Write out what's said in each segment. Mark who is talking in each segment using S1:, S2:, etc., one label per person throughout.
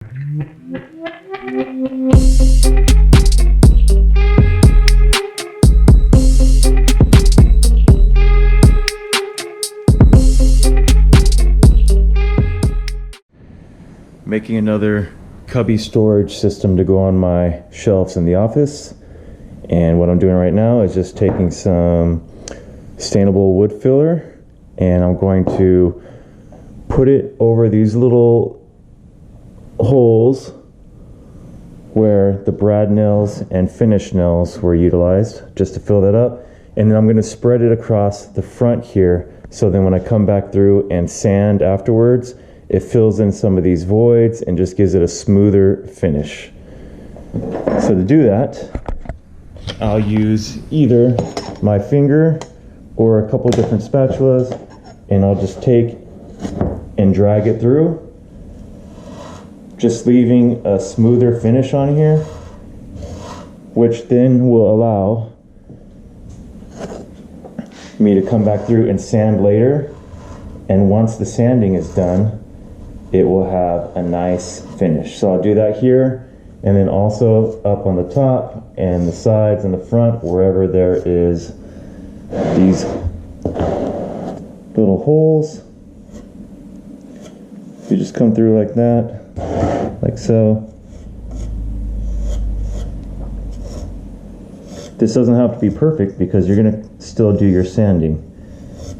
S1: Making another cubby storage system to go on my shelves in the office. And what I'm doing right now is just taking some stainable wood filler and I'm going to put it over these little holes where the brad nails and finish nails were utilized, just to fill that up. And then I'm going to spread it across the front here, so then when I come back through and sand afterwards, it fills in some of these voids and just gives it a smoother finish. So to do that, I'll use either my finger or a couple different spatulas, and I'll just take and drag it through, just leaving a smoother finish on here, which then will allow me to come back through and sand later. And once the sanding is done, it will have a nice finish. So I'll do that here, and then also up on the top and the sides and the front, wherever there is these little holes. You just come through like that, like so. This doesn't have to be perfect because you're going to still do your sanding.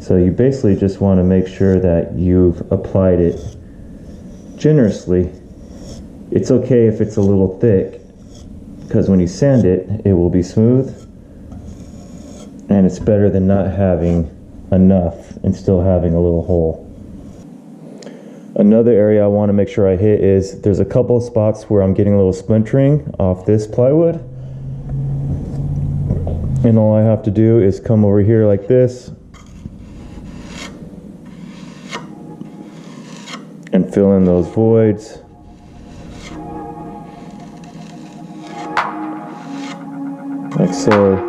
S1: So you basically just want to make sure that you've applied it generously. It's okay if it's a little thick, because when you sand it, it will be smooth. And it's better than not having enough and still having a little hole. Another area I want to make sure I hit is there's a couple of spots where I'm getting a little splintering off this plywood. And all I have to do is come over here like this and fill in those voids. Like so.